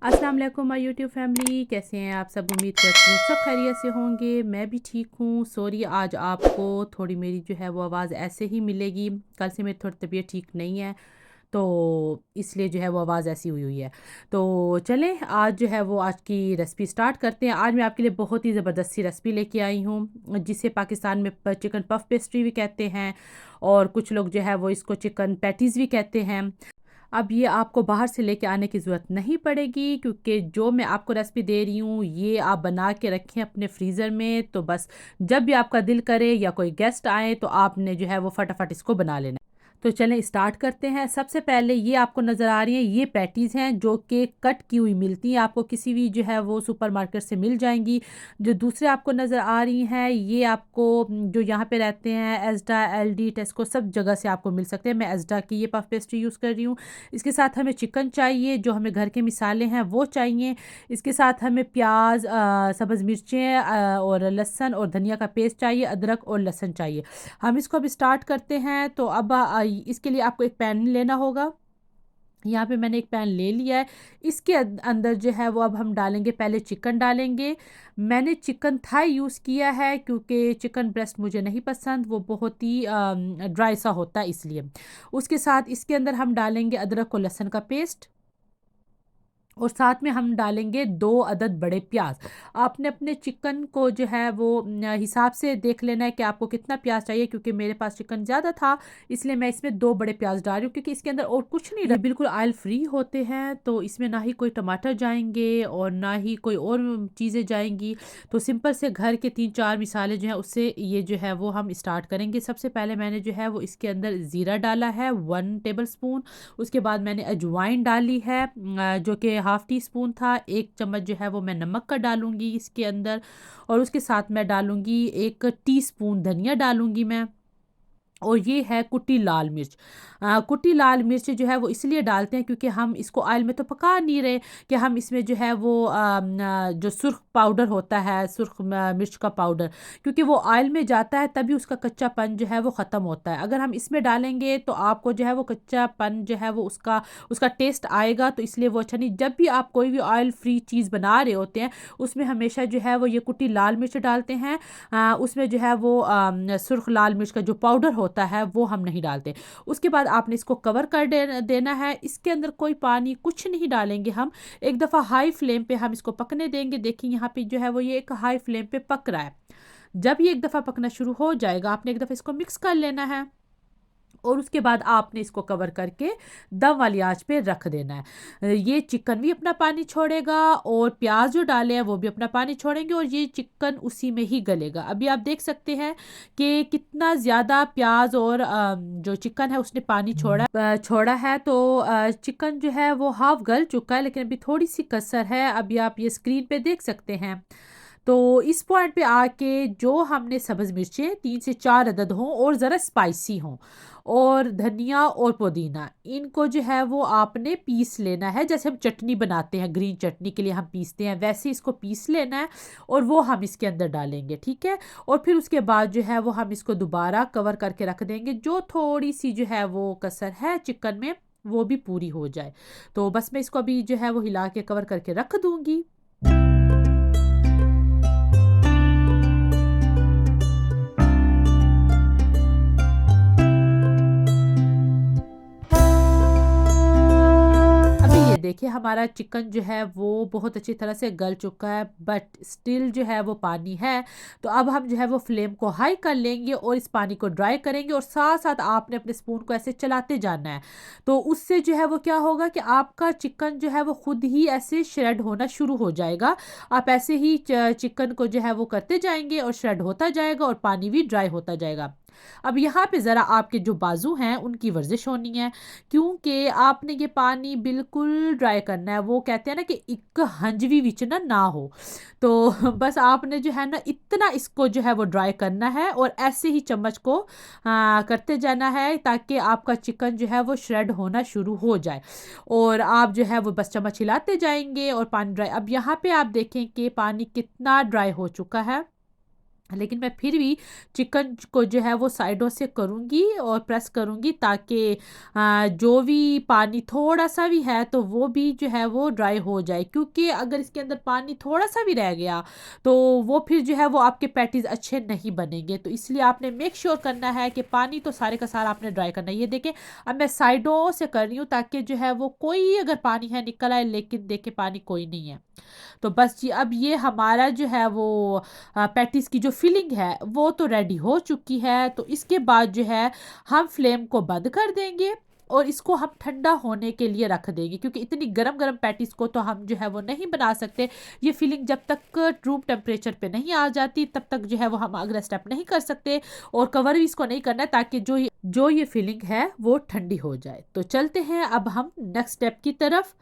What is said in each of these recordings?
अस्सलाम वालेकुम my YouTube family, कैसे हैं आप सब। उम्मीद करती हूँ सब खैरियत से होंगे। मैं भी ठीक हूँ। सॉरी, आज आपको थोड़ी मेरी जो है वो आवाज़ ऐसे ही मिलेगी। कल से मेरी थोड़ी तबीयत ठीक नहीं है, तो इसलिए जो है वो आवाज़ ऐसी हुई हुई है। तो चलें, आज जो है वो आज की रेसिपी स्टार्ट करते हैं। आज मैं आपके लिए बहुत ही ज़बरदस्त सी रेसिपी लेके आई हूँ, जिसे पाकिस्तान में चिकन पफ पेस्ट्री भी कहते हैं, और कुछ लोग जो है वो इसको चिकन पैटीज़ भी कहते हैं। अब ये आपको बाहर से लेके आने की ज़रूरत नहीं पड़ेगी, क्योंकि जो मैं आपको रेसिपी दे रही हूँ ये आप बना के रखें अपने फ्रीज़र में। तो बस जब भी आपका दिल करे या कोई गेस्ट आए तो आपने जो है वो फटाफट इसको बना लेना है। तो चलें स्टार्ट करते हैं। सबसे पहले ये आपको नज़र आ रही हैं, ये पैटीज़ हैं जो कि कट की हुई मिलती हैं, आपको किसी भी जो है वो सुपरमार्केट से मिल जाएंगी। जो दूसरे आपको नज़र आ रही हैं ये आपको जो यहाँ पे रहते हैं एस्डा, एलडी, टेस्को, सब जगह से आपको मिल सकते हैं। मैं एस्डा की ये पफ पेस्ट्री यूज़ कर रही हूँ। इसके साथ हमें चिकन चाहिए, जो हमें घर के मिसाले हैं वो चाहिए। इसके साथ हमें प्याज, सब्ज़ मिर्चें, और लहसुन और धनिया का पेस्ट चाहिए, अदरक और लहसुन चाहिए। हम इसको अभी स्टार्ट करते हैं। तो अब इसके लिए आपको एक पैन लेना होगा। यहाँ पे मैंने एक पैन ले लिया है। इसके अंदर जो है वो अब हम डालेंगे, पहले चिकन डालेंगे। मैंने चिकन थाई यूज़ किया है, क्योंकि चिकन ब्रेस्ट मुझे नहीं पसंद, वो बहुत ही ड्राई सा होता है इसलिए। उसके साथ इसके अंदर हम डालेंगे अदरक और लहसुन का पेस्ट, और साथ में हम डालेंगे 2 अदद बड़े प्याज। आपने अपने चिकन को जो है वो हिसाब से देख लेना है कि आपको कितना प्याज चाहिए, क्योंकि मेरे पास चिकन ज़्यादा था, इसलिए मैं इसमें 2 बड़े प्याज डाल रही हूँ, क्योंकि इसके अंदर और कुछ नहीं, ये बिल्कुल ऑयल फ्री होते हैं। तो इसमें ना ही कोई टमाटर जाएंगे और ना ही कोई और चीज़ें जाएंगी। तो सिंपल से घर के 3-4 मिसाले जो हैं उससे ये जो है वो हम स्टार्ट करेंगे। सबसे पहले मैंने जो है वो इसके अंदर ज़ीरा डाला है 1 टेबल स्पून। उसके बाद मैंने अजवाइन डाली है, जो कि हाफ़ टी स्पून था। 1 चम्मच जो है वो मैं नमक का डालूंगी इसके अंदर, और उसके साथ मैं डालूंगी 1 टीस्पून धनिया डालूंगी मैं। और ये है कुटी लाल मिर्च। कुटी लाल मिर्च जो है वो इसलिए डालते हैं क्योंकि हम इसको ऑयल में तो पका नहीं रहे, कि हम इसमें जो है वो जो सुर्ख पाउडर होता है, सुर्ख मिर्च का पाउडर, क्योंकि वो ऑयल में जाता है तभी उसका कच्चापन जो है वो ख़त्म होता है। अगर हम इसमें डालेंगे तो आपको जो है वो कच्चापन जो है वो उसका उसका टेस्ट आएगा, तो इसलिए वो अच्छा नहीं। जब भी आप कोई भी ऑयल फ्री चीज़ बना रहे होते हैं उसमें हमेशा जो है वो ये कुटी लाल मिर्च डालते हैं। उसमें जो है वो सुर्ख लाल मिर्च का जो पाउडर होता है वो हम नहीं डालते। उसके बाद आपने इसको कवर कर देना है। इसके अंदर कोई पानी कुछ नहीं डालेंगे हम। एक दफ़ा हाई फ्लेम पे हम इसको पकने देंगे। देखिए यहाँ पे जो है वो ये एक हाई फ्लेम पे पक रहा है। जब ये एक दफ़ा पकना शुरू हो जाएगा आपने एक दफ़ा इसको मिक्स कर लेना है, और उसके बाद आपने इसको कवर करके दम वाली आंच पे रख देना है। ये चिकन भी अपना पानी छोड़ेगा, और प्याज जो डाले हैं वो भी अपना पानी छोड़ेंगे, और ये चिकन उसी में ही गलेगा। अभी आप देख सकते हैं कि कितना ज़्यादा प्याज और जो चिकन है उसने पानी छोड़ा है। तो चिकन जो है वो हाफ गल चुका है, लेकिन अभी थोड़ी सी कसर है। अभी आप ये स्क्रीन पे देख सकते हैं। तो इस पॉइंट पे आके जो हमने सब्ज़ मिर्चें 3 से 4 अदद हों और ज़रा स्पाइसी हों, और धनिया और पुदीना, इनको जो है वो आपने पीस लेना है। जैसे हम चटनी बनाते हैं, ग्रीन चटनी के लिए हम पीसते हैं, वैसे इसको पीस लेना है, और वो हम इसके अंदर डालेंगे, ठीक है। और फिर उसके बाद जो है वो हम इसको दोबारा कवर करके रख देंगे, जो थोड़ी सी जो है वो कसर है चिकन में वो भी पूरी हो जाए। तो बस मैं इसको अभी जो है वो हिला के कवर करके रख दूंगी। अभी ये देखिए हमारा चिकन जो है वो बहुत अच्छी तरह से गल चुका है, बट स्टिल जो है वो पानी है। तो अब हम जो है वो फ्लेम को हाई कर लेंगे और इस पानी को ड्राई करेंगे, और साथ साथ आपने अपने स्पून को ऐसे चलाते जाना है। तो उससे जो है वो क्या होगा कि आपका चिकन जो है वो खुद ही ऐसे श्रेड होना शुरू हो जाएगा। आप ऐसे ही चिकन को जो है वो करते जाएंगे और श्रेड होता जाएगा, और पानी भी ड्राई होता जाएगा। अब यहाँ पे ज़रा आपके जो बाजू हैं उनकी वर्जिश होनी है, क्योंकि आपने ये पानी बिल्कुल ड्राई करना है। वो कहते हैं ना कि एक हंजवी विच ना हो। तो बस आपने जो है ना इतना इसको जो है वो ड्राई करना है, और ऐसे ही चम्मच को करते जाना है, ताकि आपका चिकन जो है वो श्रेड होना शुरू हो जाए। और आप जो है वो बस चम्मच हिलाते जाएंगे और पानी ड्राई। अब यहाँ पे आप देखें कि पानी कितना ड्राई हो चुका है। लेकिन मैं फिर भी चिकन को जो है वो साइडों से करूँगी और प्रेस करूँगी, ताकि जो भी पानी थोड़ा सा भी है तो वो भी जो है वो ड्राई हो जाए, क्योंकि अगर इसके अंदर पानी थोड़ा सा भी रह गया तो वो फिर जो है वो आपके पैटीज अच्छे नहीं बनेंगे। तो इसलिए आपने मेक श्योर करना है कि पानी तो सारे का सारा आपने ड्राई करना है। ये देखें, अब मैं साइडों से कर रही हूँ ताकि जो है वो कोई अगर पानी है निकल आए, लेकिन देखे पानी कोई नहीं है। तो बस जी, अब ये हमारा जो है वो पैटीज की जो फिलिंग है वो तो रेडी हो चुकी है। तो इसके बाद जो है हम फ्लेम को बंद कर देंगे और इसको हम ठंडा होने के लिए रख देंगे, क्योंकि इतनी गरम गरम पैटीज को तो हम जो है वो नहीं बना सकते। ये फीलिंग जब तक रूम टेम्परेचर पे नहीं आ जाती तब तक जो है वो हम अगला स्टेप नहीं कर सकते, और कवर भी इसको नहीं करना है, ताकि जो ये फीलिंग है वो ठंडी हो जाए। तो चलते हैं अब हम नेक्स्ट स्टेप की तरफ।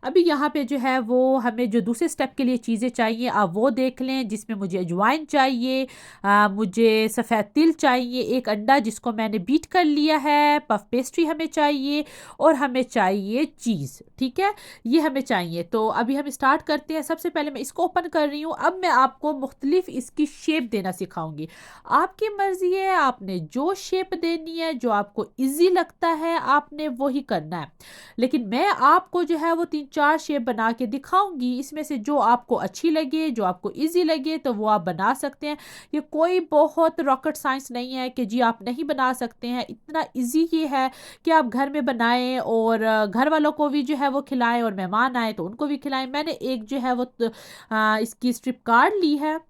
अभी यहाँ पे जो है वो हमें जो दूसरे स्टेप के लिए चीज़ें चाहिए आप वो देख लें, जिसमें मुझे अजवाइन चाहिए, मुझे सफ़ेद तिल चाहिए, एक अंडा जिसको मैंने बीट कर लिया है, पफ पेस्ट्री हमें चाहिए, और हमें चाहिए चीज़। ठीक है, ये हमें चाहिए। तो अभी हम स्टार्ट करते हैं। सबसे पहले मैं इसको ओपन कर रही हूँ। अब मैं आपको मुख्तलिफ इसकी शेप देना सिखाऊंगी। आपकी मर्ज़ी है, आपने जो शेप देनी है, जो आपको ईजी लगता है आपने वही करना है। लेकिन मैं आपको जो है वो 3-4 शेप बना के दिखाऊंगी, इसमें से जो आपको अच्छी लगे, जो आपको इजी लगे तो वो आप बना सकते हैं। ये कोई बहुत रॉकेट साइंस नहीं है कि जी आप नहीं बना सकते हैं। इतना इजी ये है कि आप घर में बनाएं और घर वालों को भी जो है वो खिलाएं, और मेहमान आए तो उनको भी खिलाएं। मैंने एक जो है वो इसकी स्ट्रिप कार्ड ली है,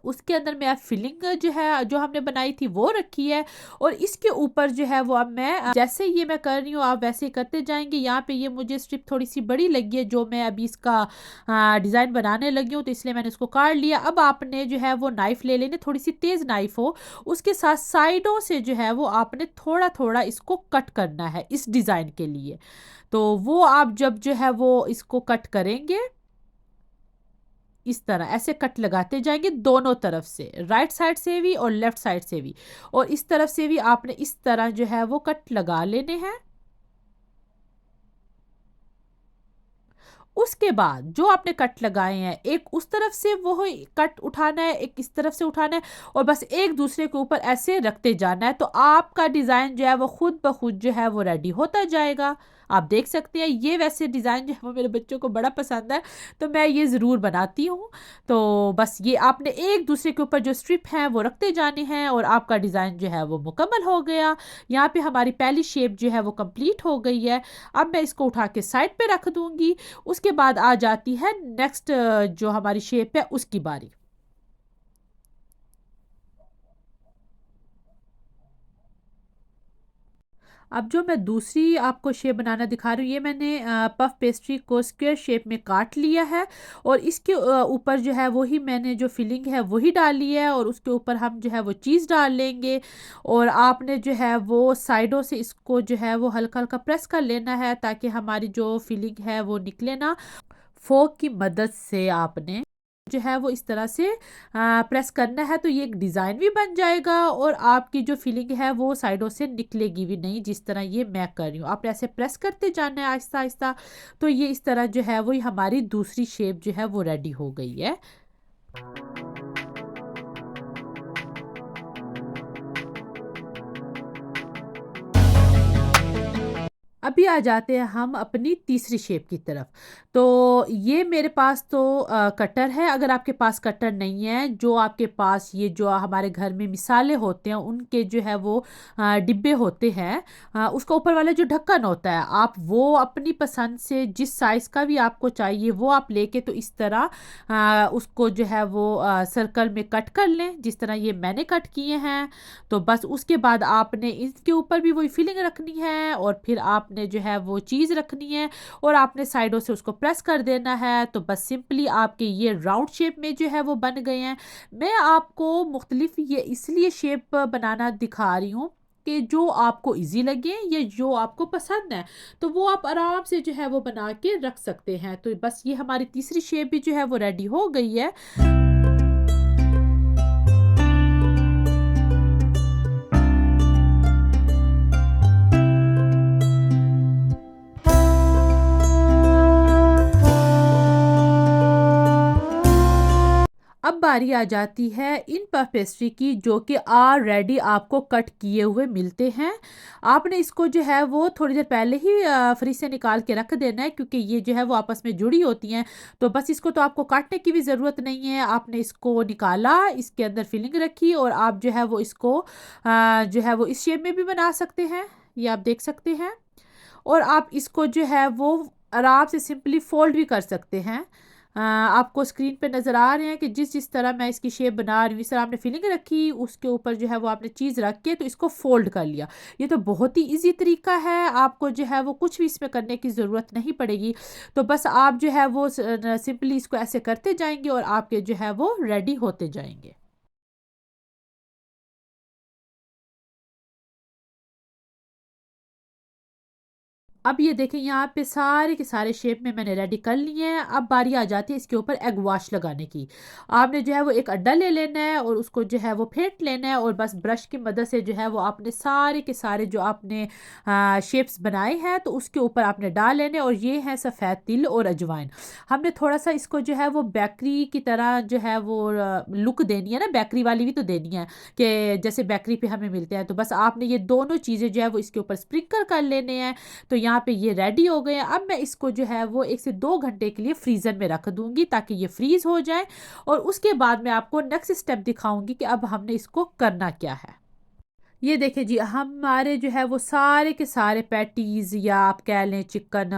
उसके अंदर मैं अब फिलिंग जो है जो हमने बनाई थी वो रखी है, और इसके ऊपर जो है वो अब मैं जैसे ये मैं कर रही हूँ आप वैसे ही करते जाएंगे। यहाँ पे ये मुझे स्ट्रिप थोड़ी सी बड़ी लगी है, जो मैं अभी इसका डिज़ाइन बनाने लगी हूँ, तो इसलिए मैंने इसको काट लिया। अब आपने जो है वो नाइफ ले लेनी, थोड़ी सी तेज़ नाइफ हो, उसके साथ साइडों से जो है वो आपने थोड़ा थोड़ा इसको कट करना है इस डिज़ाइन के लिए। तो वो आप जब जो है वो इसको कट करेंगे, इस तरह ऐसे कट लगाते जाएंगे दोनों तरफ से, राइट साइड से भी और लेफ्ट साइड से भी, और इस तरफ से भी आपने इस तरह जो है वो कट लगा लेने हैं। उसके बाद जो आपने कट लगाए हैं, एक उस तरफ से वो कट उठाना है, एक इस तरफ से उठाना है, और बस एक दूसरे के ऊपर ऐसे रखते जाना है। तो आपका डिज़ाइन जो है वो खुद ब खुद जो है वो रेडी होता जाएगा। आप देख सकते हैं ये वैसे डिज़ाइन जो है वो मेरे बच्चों को बड़ा पसंद है, तो मैं ये ज़रूर बनाती हूँ। तो बस ये आपने एक दूसरे के ऊपर जो स्ट्रिप हैं वो रखते जाने हैं, और आपका डिज़ाइन जो है वो मुकम्मल हो गया। यहाँ पे हमारी पहली शेप जो है वो कंप्लीट हो गई है। अब मैं इसको उठा के साइड पे रख दूँगी। उसके बाद आ जाती है नेक्स्ट जो हमारी शेप है उसकी बारी। अब जो मैं दूसरी आपको शेप बनाना दिखा रही हूँ, ये मैंने पफ पेस्ट्री को स्क्वायर शेप में काट लिया है, और इसके ऊपर जो है वही मैंने जो फिलिंग है वही डाली है, और उसके ऊपर हम जो है वो चीज़ डाल लेंगे। और आपने जो है वो साइडों से इसको जो है वो हल्का हल्का प्रेस कर लेना है, ताकि हमारी जो फिलिंग है वो निकले ना। फोक की मदद से आपने जो है वो इस तरह से प्रेस करना है, तो ये एक डिज़ाइन भी बन जाएगा, और आपकी जो फिलिंग है वो साइडों से निकलेगी भी नहीं, जिस तरह ये मैं कर रही हूँ। आपने ऐसे प्रेस करते जाना है आहिस्ता आहिस्ता। तो ये इस तरह जो है वो हमारी दूसरी शेप जो है वो रेडी हो गई है। अभी आ जाते हैं हम अपनी तीसरी शेप की तरफ। तो ये मेरे पास तो कटर है। अगर आपके पास कटर नहीं है, जो आपके पास ये जो हमारे घर में मिसाले होते हैं उनके जो है वो डिब्बे होते हैं, उसका ऊपर वाला जो ढक्कन होता है, आप वो अपनी पसंद से जिस साइज़ का भी आपको चाहिए वो आप लेके तो इस तरह उसको जो है वो सर्कल में कट कर लें, जिस तरह ये मैंने कट किए हैं। तो बस उसके बाद आपने इसके ऊपर भी वही फिलिंग रखनी है, और फिर आपने जो है वो चीज़ रखनी है, और आपने साइडों से उसको प्रेस कर देना है। तो बस सिंपली आपके ये राउंड शेप में जो है वो बन गए हैं। मैं आपको मुख्तलिफ ये इसलिए शेप बनाना दिखा रही हूँ कि जो आपको इजी लगे या जो आपको पसंद है, तो वो आप आराम से जो है वो बना के रख सकते हैं। तो बस ये हमारी तीसरी शेप भी जो है वो रेडी हो गई है। अब बारी आ जाती है इन पफ पेस्ट्री की, जो कि ऑलरेडी आपको कट किए हुए मिलते हैं। आपने इसको जो है वो थोड़ी देर पहले ही फ्रिज से निकाल के रख देना है, क्योंकि ये जो है वो आपस में जुड़ी होती हैं। तो बस इसको तो आपको काटने की भी ज़रूरत नहीं है। आपने इसको निकाला, इसके अंदर फिलिंग रखी और आप जो है वो इसको जो है वो इस शेप में भी बना सकते हैं, ये आप देख सकते हैं। और आप इसको जो है वो आराम से सिंपली फोल्ड भी कर सकते हैं। आपको स्क्रीन पे नज़र आ रहे हैं कि जिस जिस तरह मैं इसकी शेप बना रही हूँ, इस तरह आपने फिलिंग रखी, उसके ऊपर जो है वो आपने चीज़ रख के तो इसको फोल्ड कर लिया। ये तो बहुत ही इजी तरीका है, आपको जो है वो कुछ भी इसमें करने की ज़रूरत नहीं पड़ेगी। तो बस आप जो है वो सिंपली इसको ऐसे करते जाएंगे और आपके जो है वो रेडी होते जाएंगे। अब ये देखें, यहाँ पे सारे के सारे शेप में मैंने रेडी कर लिए हैं। अब बारी आ जाती है इसके ऊपर एग वाश लगाने की। आपने जो है वो एक अड्डा ले लेना है और उसको जो है वो फेंट लेना है और बस ब्रश की मदद से जो है वो आपने सारे के सारे जो आपने शेप्स बनाए हैं तो उसके ऊपर आपने डाल लेने। और ये है सफ़ेद तिल और अजवाइन। हमने थोड़ा सा इसको जो है वो बेकरी की तरह जो है वो लुक देनी है ना, बेकरी वाली भी तो देनी है कि जैसे बेकरी पे हमें मिलते हैं। तो बस आपने ये दोनों चीज़ें जो है वो इसके ऊपर स्प्रिंकल कर लेने हैं। तो यहाँ पे ये रेडी हो गए हैं। अब मैं इसको जो है वो 1 से 2 घंटे के लिए फ्रीज़र में रख दूंगी ताकि ये फ्रीज़ हो जाए। और उसके बाद मैं आपको नेक्स्ट स्टेप दिखाऊंगी कि अब हमने इसको करना क्या है। ये देखिए जी, हमारे जो है वो सारे के सारे पैटीज़ या आप कह लें चिकन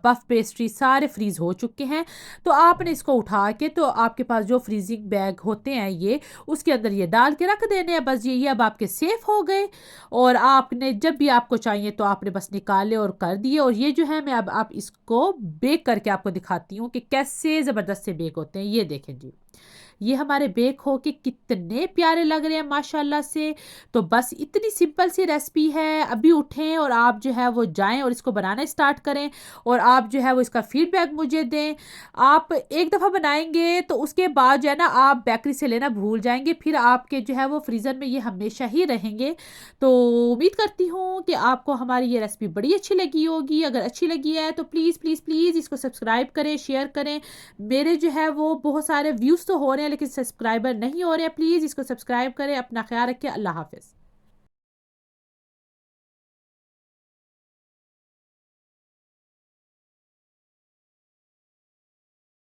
पफ पेस्ट्री सारे फ्रीज़ हो चुके हैं। तो आपने इसको उठा के, तो आपके पास जो फ्रीजिंग बैग होते हैं ये, उसके अंदर ये डाल के रख देने हैं। बस ये अब आपके सेफ़ हो गए और आपने जब भी आपको चाहिए तो आपने बस निकाले और कर दिए। और ये जो है मैं अब आप इसको बेक करके आपको दिखाती हूँ कि कैसे ज़बरदस्त से बेक होते हैं। ये देखें जी, ये हमारे बेक हो के कितने प्यारे लग रहे हैं माशाल्लाह से। तो बस इतनी सिंपल सी रेसिपी है। अभी उठें और आप जो है वो जाएं और इसको बनाना स्टार्ट करें और आप जो है वो इसका फीडबैक मुझे दें। आप एक दफ़ा बनाएंगे तो उसके बाद जो है ना आप बेकरी से लेना भूल जाएंगे, फिर आपके जो है वो फ्रीज़र में ये हमेशा ही रहेंगे। तो उम्मीद करती हूँ कि आपको हमारी ये रेसिपी बड़ी अच्छी लगी होगी। अगर अच्छी लगी है तो प्लीज़ प्लीज़ प्लीज़ इसको सब्सक्राइब करें, शेयर करें। मेरे जो है वो बहुत सारे व्यूज़ तो हो रहे हैं लेकिन सब्सक्राइबर नहीं हो रहे हैं। प्लीज़ इसको सब्सक्राइब करें। अपना ख्याल रखें। अल्लाह हाफ़िज़।